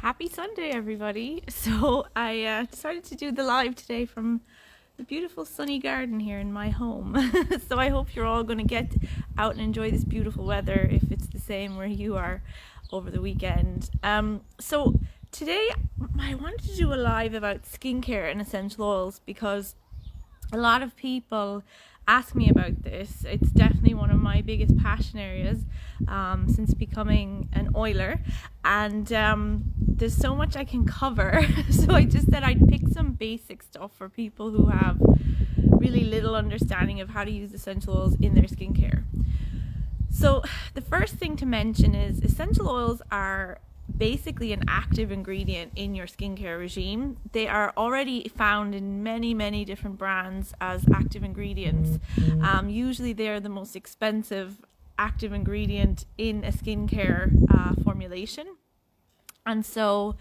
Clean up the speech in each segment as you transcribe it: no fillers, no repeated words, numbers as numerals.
Happy Sunday, everybody. So I decided to do the live today from the beautiful sunny garden here in my home. So I hope you're all going to get out and enjoy this beautiful weather if it's the same where you are over the weekend. So today I wanted to do a live about skincare and essential oils because a lot of people ask me about this. It's definitely one of my biggest passion areas since becoming an oiler, and there's so much I can cover. So I just said I'd pick some basic stuff for people who have really little understanding of how to use essential oils in their skincare. So the first thing to mention is essential oils are basically an active ingredient in your skincare regime. They are already found in many different brands as active ingredients. Usually they're the most expensive active ingredient in a skincare formulation, and so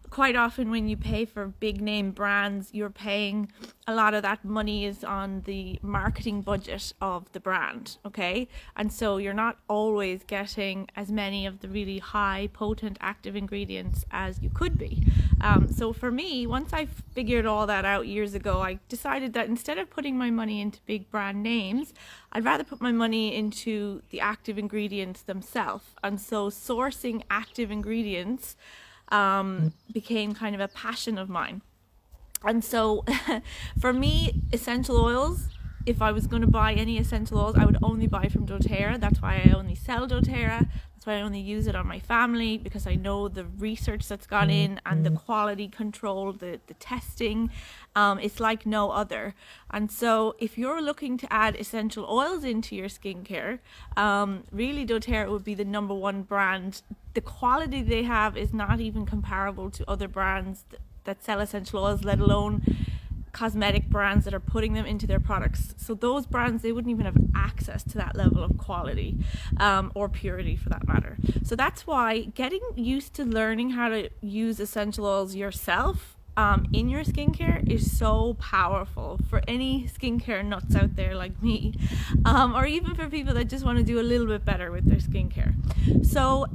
quite often when you pay for big name brands, you're paying a lot of that money is on the marketing budget of the brand, okay? And so you're not always getting as many of the really high potent active ingredients as you could be. So for me, once I figured all that out years ago, I decided that instead of putting my money into big brand names, I'd rather put my money into the active ingredients themselves. And so sourcing active ingredients became kind of a passion of mine. And so for me, essential oils, if I was going to buy any essential oils, I would only buy from doTERRA. That's why I only sell doTERRA. That's why I only use it on my family, because I know the research that's gone in and the quality control, the testing. It's like no other. And so if you're looking to add essential oils into your skincare, really doTERRA would be the number one brand. The quality they have is not even comparable to other brands that sell essential oils, let alone cosmetic brands that are putting them into their products. So those brands, they wouldn't even have access to that level of quality or purity for that matter. So that's why getting used to learning how to use essential oils yourself in your skincare is so powerful for any skincare nuts out there like me, or even for people that just want to do a little bit better with their skincare. So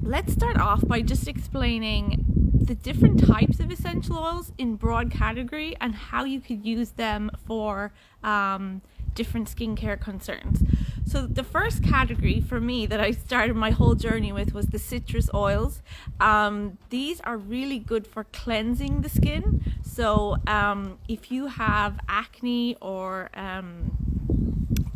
let's start off by just explaining the different types of essential oils in broad category and how you could use them for different skincare concerns. So the first category for me that I started my whole journey with was the citrus oils. These are really good for cleansing the skin. So if you have acne or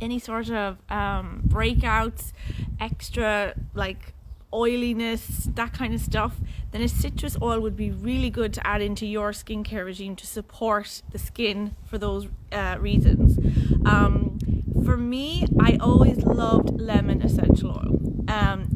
any sort of breakouts, extra like oiliness, that kind of stuff, then a citrus oil would be really good to add into your skincare regime to support the skin for those reasons. For me, I always loved lemon essential oil.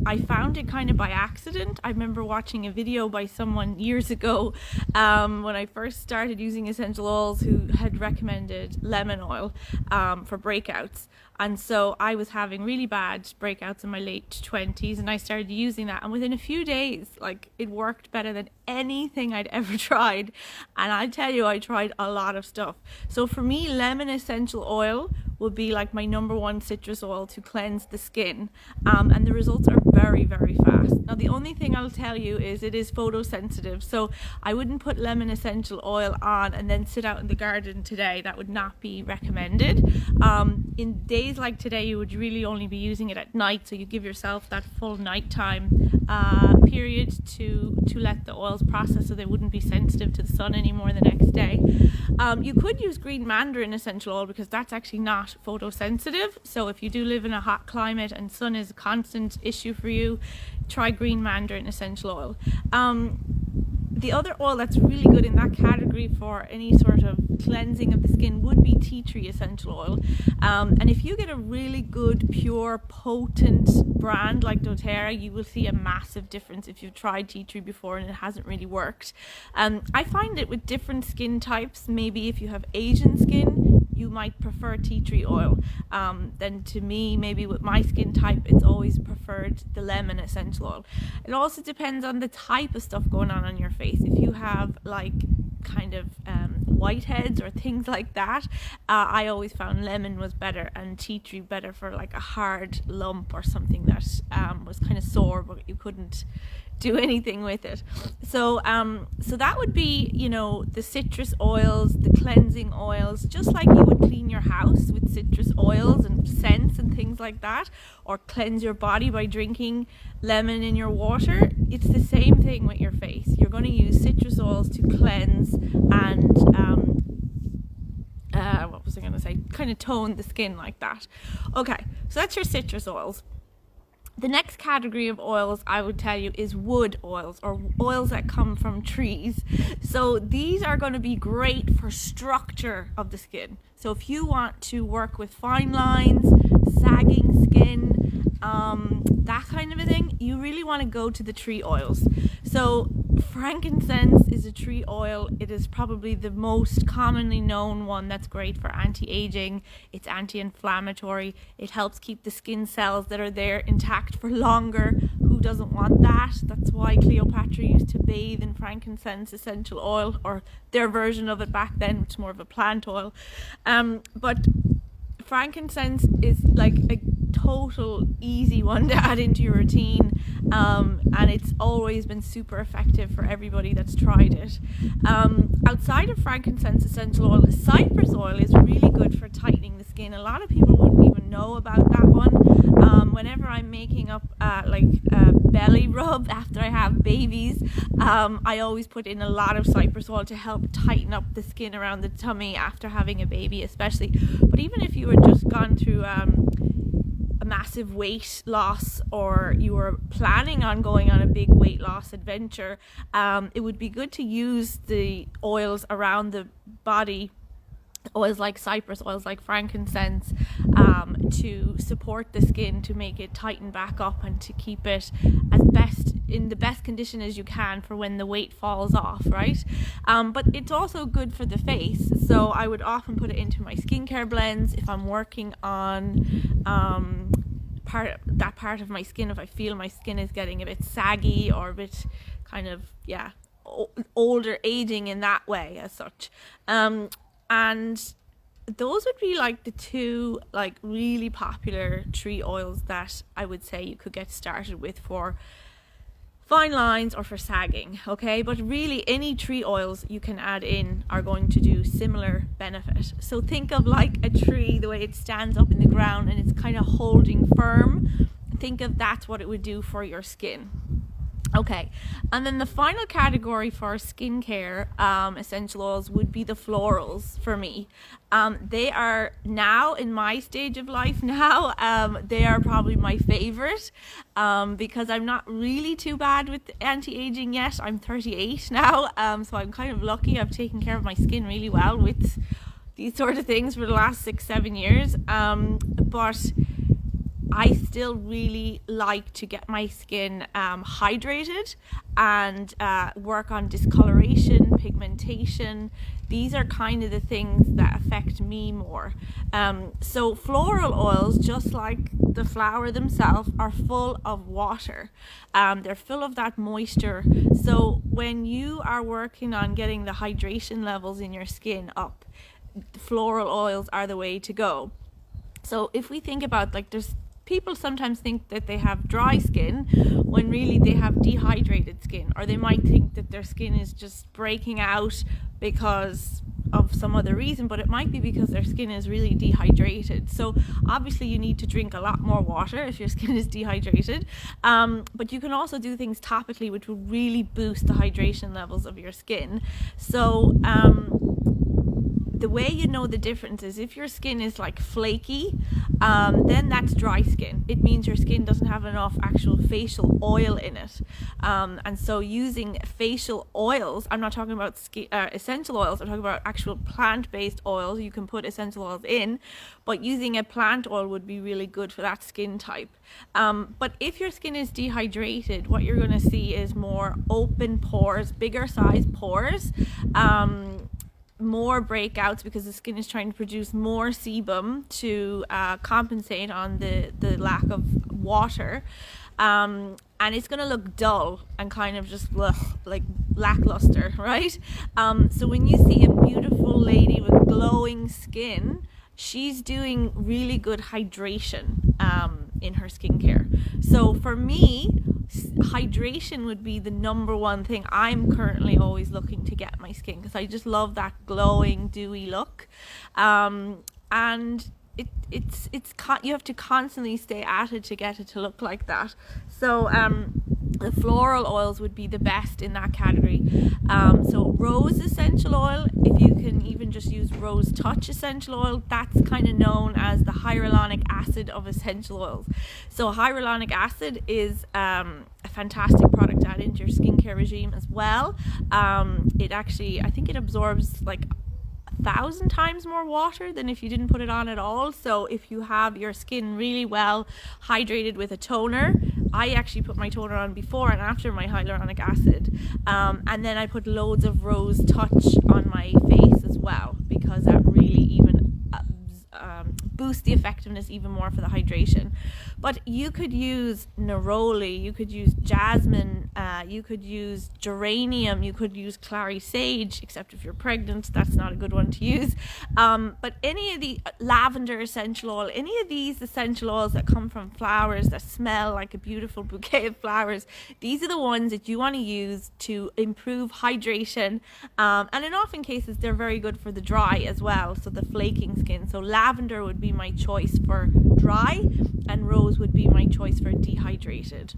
I found it kind of by accident. I remember watching a video by someone years ago when I first started using essential oils, who had recommended lemon oil for breakouts. And so I was having really bad breakouts in my late 20s, and I started using that. And within a few days, like, it worked better than anything I'd ever tried. And I tell you, I tried a lot of stuff. So for me, lemon essential oil would be like my number one citrus oil to cleanse the skin. And the results are very fast. Now, the only thing I'll tell you is it is photosensitive. So I wouldn't put lemon essential oil on and then sit out in the garden today. That would not be recommended. In days like today, you would really only be using it at night. So you give yourself that full nighttime period to let the oils process so they wouldn't be sensitive to the sun anymore the next day. You could use green mandarin essential oil because that's actually not photosensitive. So if you do live in a hot climate and sun is a constant issue for you, try green mandarin essential oil. The other oil that's really good in that category for any sort of cleansing of the skin would be tea tree essential oil. And if you get a really good, pure, potent brand like doTERRA, you will see a massive difference if you've tried tea tree before and it hasn't really worked. I find it with different skin types. Maybe if you have Asian skin, you might prefer tea tree oil. Then to me, maybe with my skin type, it's always preferred the lemon essential oil. It also depends on the type of stuff going on your face. If you have like kind of whiteheads or things like that, I always found lemon was better and tea tree better for like a hard lump or something that was kind of sore but you couldn't do anything with it. So so that would be, the citrus oils, the cleansing oils, just like you would clean your house with citrus oils and scents and things like that, or cleanse your body by drinking lemon in your water. It's the same thing with your face. You're going to use citrus oils to cleanse and what was I going to say? Kind of tone the skin like that. Okay, so that's your citrus oils. The next category of oils I would tell you is wood oils, or oils that come from trees. So these are going to be great for structure of the skin. So if you want to work with fine lines, sagging skin, that kind of a thing, you really want to go to the tree oils. So frankincense is a tree oil. It is probably the most commonly known one that's great for anti-aging. It's anti-inflammatory. It helps keep the skin cells that are there intact for longer. Who doesn't want that? That's why Cleopatra used to bathe in frankincense essential oil, or their version of it back then, which is more of a plant oil. But frankincense is like a total easy one to add into your routine, and it's always been super effective for everybody that's tried it. Outside of frankincense essential oil, cypress oil is really good for tightening the skin. A lot of people wouldn't even know about that one. Whenever I'm making up belly rub after I have babies, I always put in a lot of cypress oil to help tighten up the skin around the tummy after having a baby especially. But even if you had just gone through a massive weight loss, or you were planning on going on a big weight loss adventure, it would be good to use the oils around the body, oils like cypress, oils like frankincense, to support the skin, to make it tighten back up and to keep it in the best condition as you can for when the weight falls off, right? But it's also good for the face, so I would often put it into my skincare blends if I'm working on part of my skin, if I feel my skin is getting a bit saggy or a bit kind of older, aging in that way as such. And those would be like the two really popular tree oils that I would say you could get started with for fine lines or for sagging, okay? But really any tree oils you can add in are going to do similar benefit. So think of like a tree, the way it stands up in the ground and it's kind of holding firm. Think of that's what it would do for your skin. Okay, and then the final category for skincare essential oils would be the florals for me. They are now in my stage of life now, they are probably my favorite because I'm not really too bad with anti-aging yet. I'm 38 now, so I'm kind of lucky. I've taken care of my skin really well with these sort of things for the last 6-7 years, but I still really like to get my skin hydrated and work on discoloration, pigmentation. These are kind of the things that affect me more. So floral oils, just like the flower themselves, are full of water. They're full of that moisture. So when you are working on getting the hydration levels in your skin up, floral oils are the way to go. So if we think about there's people sometimes think that they have dry skin when really they have dehydrated skin, or they might think that their skin is just breaking out because of some other reason, but it might be because their skin is really dehydrated. So obviously you need to drink a lot more water if your skin is dehydrated, but you can also do things topically which will really boost the hydration levels of your skin. So the way you know the difference is if your skin is flaky, then that's dry skin. It means your skin doesn't have enough actual facial oil in it. And so using facial oils, I'm not talking about essential oils, I'm talking about actual plant-based oils. You can put essential oils in, but using a plant oil would be really good for that skin type. But if your skin is dehydrated, what you're going to see is more open pores, bigger size pores, more breakouts because the skin is trying to produce more sebum to compensate on the lack of water, and it's going to look dull and kind of just lackluster, right? So when you see a beautiful lady with glowing skin, she's doing really good hydration in her skincare. So for me, hydration would be the number one thing I'm currently always looking to get my skin, because I just love that glowing, dewy look. And you have to constantly stay at it to get it to look like that. So the floral oils would be the best in that category. So rose essential oil, if you can even just use rose touch essential oil, that's kind of known as the hyaluronic acid of essential oils. So hyaluronic acid is a fantastic product to add into your skincare regime as well. It actually, I think it absorbs like 1,000 times more water than if you didn't put it on at all. So if you have your skin really well hydrated with a toner, I actually put my toner on before and after my hyaluronic acid, and then I put loads of rose touch on my face as well, because that really even boosts the effectiveness even more for the hydration. But you could use neroli, you could use jasmine, you could use geranium, you could use clary sage, except if you're pregnant, that's not a good one to use. But any of the lavender essential oil, any of these essential oils that come from flowers that smell like a beautiful bouquet of flowers, these are the ones that you want to use to improve hydration. And in often cases, they're very good for the dry as well, so the flaking skin. So lavender would be my choice for dry, and rose would be my choice for dehydrated.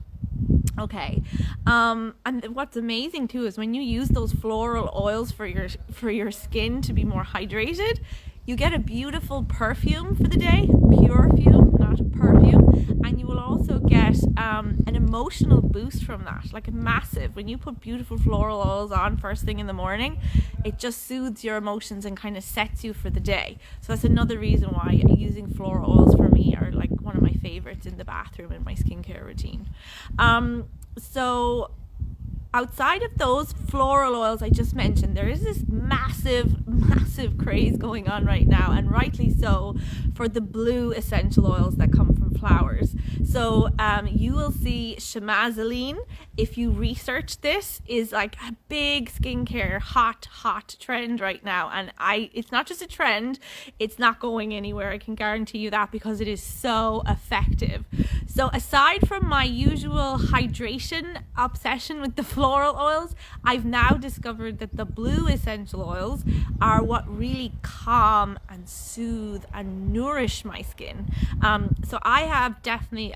Okay, and what's amazing too is when you use those floral oils for your skin to be more hydrated, you get a beautiful perfume for the day, pure perfume, not perfume, and you will also get an emotional boost from that, like a massive. When you put beautiful floral oils on first thing in the morning, it just soothes your emotions and kind of sets you for the day. So that's another reason why using floral oils for me are like one of my favorites in the bathroom in my skincare routine. So outside of those floral oils I just mentioned, there is this massive craze going on right now, and rightly so, for the blue essential oils that come from flowers. So you will see chamazoline, if you research this, is like a big skincare hot trend right now. And it's not just a trend, it's not going anywhere, I can guarantee you that, because it is so effective. So aside from my usual hydration obsession with the floral oils, I've now discovered that the blue essential oils are what really calm and soothe and nourish my skin. So I have definitely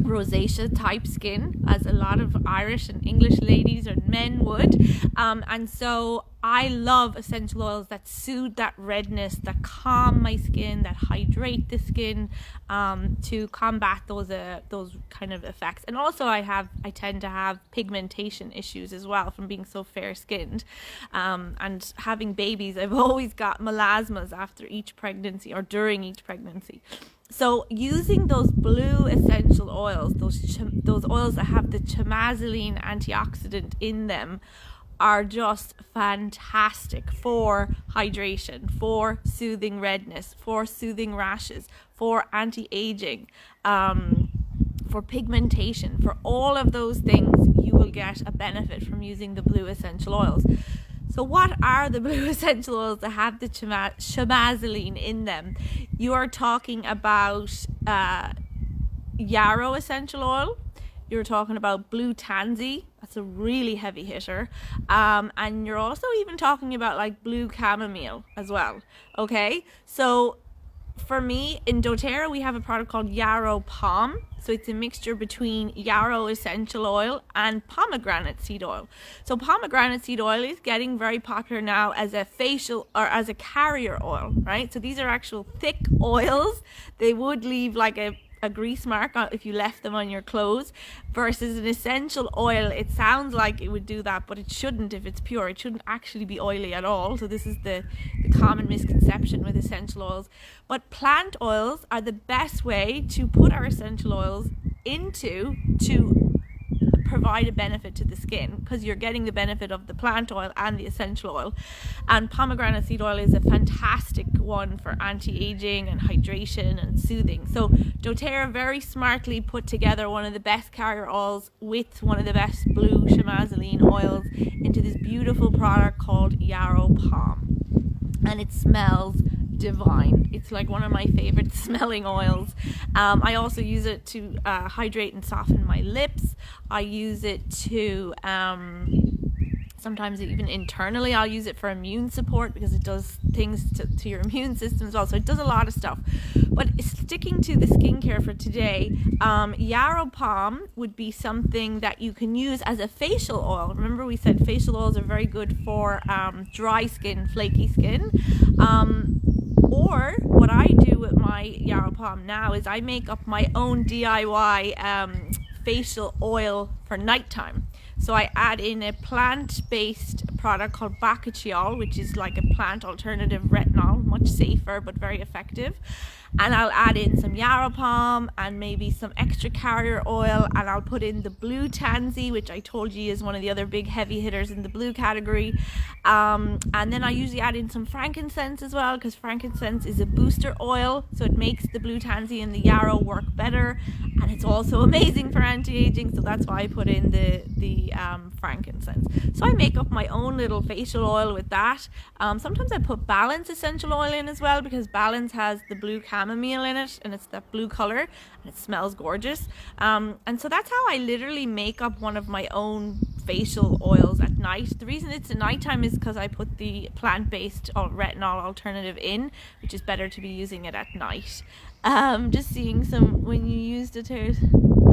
rosacea type skin, as a lot of Irish and English ladies and men would, and so I love essential oils that soothe that redness, that calm my skin, that hydrate the skin, to combat those kind of effects. And also I tend to have pigmentation issues as well from being so fair skinned, and having babies. I've always got melasmas after each pregnancy or during each pregnancy. So using those blue essential oils, those oils that have the chamazoline antioxidant in them, are just fantastic for hydration, for soothing redness, for soothing rashes, for anti-aging, for pigmentation. For all of those things, you will get a benefit from using the blue essential oils. So what are the blue essential oils that have the chamazoline in them? You are talking about yarrow essential oil. You're talking about blue tansy. That's a really heavy hitter. And you're also even talking about like blue chamomile as well. Okay, so for me, in doTERRA, we have a product called Yarrow Palm. So it's a mixture between yarrow essential oil and pomegranate seed oil. So pomegranate seed oil is getting very popular now as a facial or as a carrier oil, right? So these are actual thick oils. They would leave like a grease mark if you left them on your clothes, versus an essential oil. It sounds like it would do that, but it shouldn't. If it's pure, it shouldn't actually be oily at all. So this is the common misconception with essential oils. But plant oils are the best way to put our essential oils into to provide a benefit to the skin, because you're getting the benefit of the plant oil and the essential oil. And pomegranate seed oil is a fantastic one for anti-aging and hydration and soothing. So doTERRA very smartly put together one of the best carrier oils with one of the best blue chamazoline oils into this beautiful product called Yarrow Palm, and it smells divine. It's like one of my favorite smelling oils. I also use it to hydrate and soften my lips. I use it to sometimes even internally I'll use it for immune support, because it does things to your immune system as well. So it does a lot of stuff. But sticking to the skincare for today, yarrow palm would be something that you can use as a facial oil. Remember, we said facial oils are very good for dry skin, flaky skin. Or what I do with my yarrow palm now is I make up my own DIY facial oil for nighttime. So I add in a plant-based product called Bakuchiol, which is like a plant alternative retinol, much safer but very effective. And I'll add in some yarrow palm and maybe some extra carrier oil, and I'll put in the blue tansy, which I told you is one of the other big heavy hitters in the blue category. And then I usually add in some frankincense as well, because frankincense is a booster oil, so it makes the blue tansy and the yarrow work better, and it's also amazing for anti-aging, so that's why I put in the frankincense. So I make up my own little facial oil with that. Sometimes I put Balance essential oil in as well, because Balance has the blue chamomile in it, and it's that blue color, and it smells gorgeous. And so that's how I literally make up one of my own facial oils at night. The reason it's at nighttime is because I put the plant-based retinol alternative in, which is better to be using it at night. Just seeing some, when you use the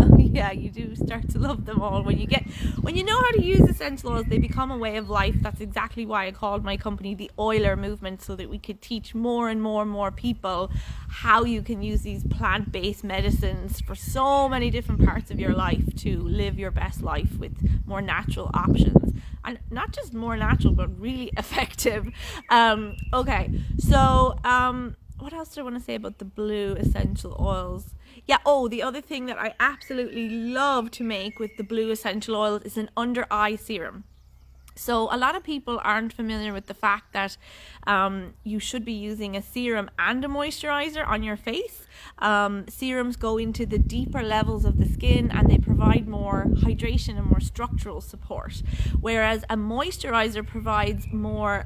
oh yeah, you do start to love them all. When you know how to use essential oils, they become a way of life. That's exactly why I called my company the Oiler Movement, so that we could teach more and more people how you can use these plant-based medicines for so many different parts of your life to live your best life with more natural options. And not just more natural, but really effective. Okay, so what else do I want to say about the blue essential oils? Yeah, the other thing that I absolutely love to make with the blue essential oils is an under eye serum. So a lot of people aren't familiar with the fact that you should be using a serum and a moisturizer on your face. Serums go into the deeper levels of the skin, and they provide more hydration and more structural support, whereas a moisturizer provides more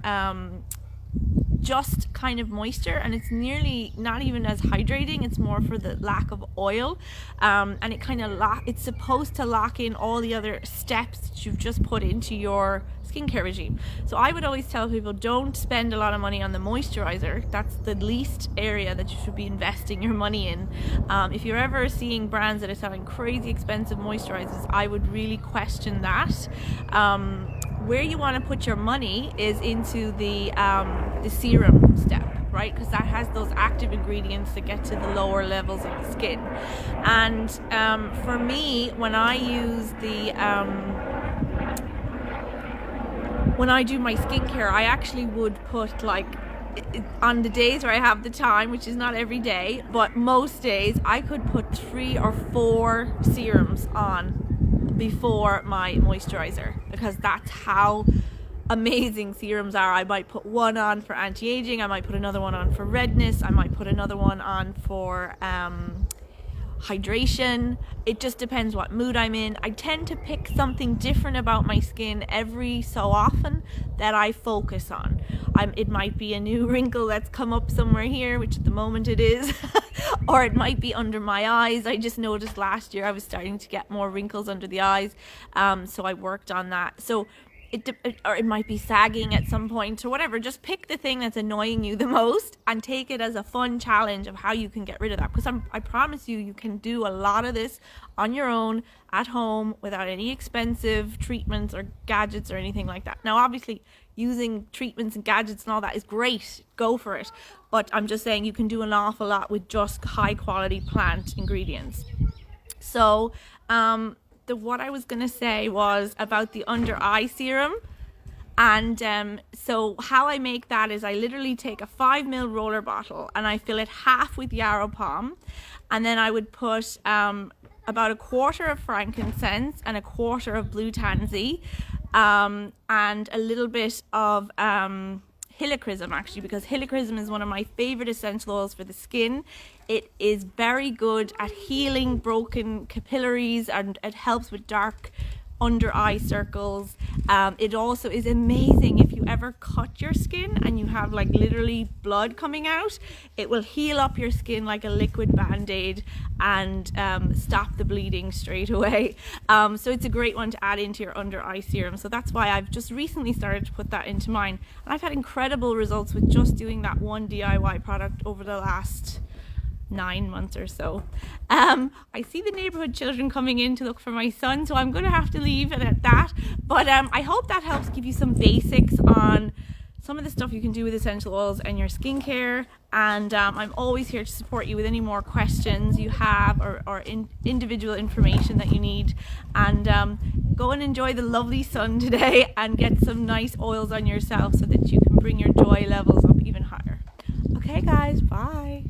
just kind of moisture, and it's nearly not even as hydrating. It's more for the lack of oil, and it kind of it's supposed to lock in all the other steps that you've just put into your skincare regime. So I would always tell people, don't spend a lot of money on the moisturizer. That's the least area that you should be investing your money in. If you're ever seeing brands that are selling crazy expensive moisturizers, I would really question that. Where you want to put your money is into the serum step, right? Because that has those active ingredients that get to the lower levels of the skin. And for me, when I use when I do my skincare, I actually would put, like, on the days where I have the time, which is not every day, but most days, I could put 3 or 4 serums on before my moisturizer, because that's how amazing serums are. I might put one on for anti-aging, I might put another one on for redness, I might put another one on for hydration. It just depends what mood I'm in. I tend to pick something different about my skin every so often that I focus on. It might be a new wrinkle that's come up somewhere here, which at the moment it is, or it might be under my eyes. I just noticed last year I was starting to get more wrinkles under the eyes, so I worked on that. So or it might be sagging at some point or whatever. Just pick the thing that's annoying you the most and take it as a fun challenge of how you can get rid of that, because I promise you can do a lot of this on your own at home without any expensive treatments or gadgets or anything like that. Now obviously using treatments and gadgets and all that is great, go for it, but I'm just saying you can do an awful lot with just high quality plant ingredients. So what I was going to say was about the under eye serum. And so how I make that is I literally take a 5 ml roller bottle and I fill it half with yarrow palm, and then I would put about a quarter of frankincense and a quarter of blue tansy, and a little bit of helichrysum, actually, because helichrysum is one of my favorite essential oils for the skin. It is very good at healing broken capillaries, and it helps with dark under eye circles. It also is amazing if you ever cut your skin and you have like literally blood coming out. It will heal up your skin like a liquid band-aid and stop the bleeding straight away. So it's a great one to add into your under eye serum. So that's why I've just recently started to put that into mine, and I've had incredible results with just doing that one DIY product over the last 9 months or so. I see the neighborhood children coming in to look for my son, so I'm going to have to leave it at that. But I hope that helps give you some basics on some of the stuff you can do with essential oils and your skincare. And I'm always here to support you with any more questions you have or individual information that you need. And go and enjoy the lovely sun today and get some nice oils on yourself so that you can bring your joy levels up even higher. Okay guys, bye.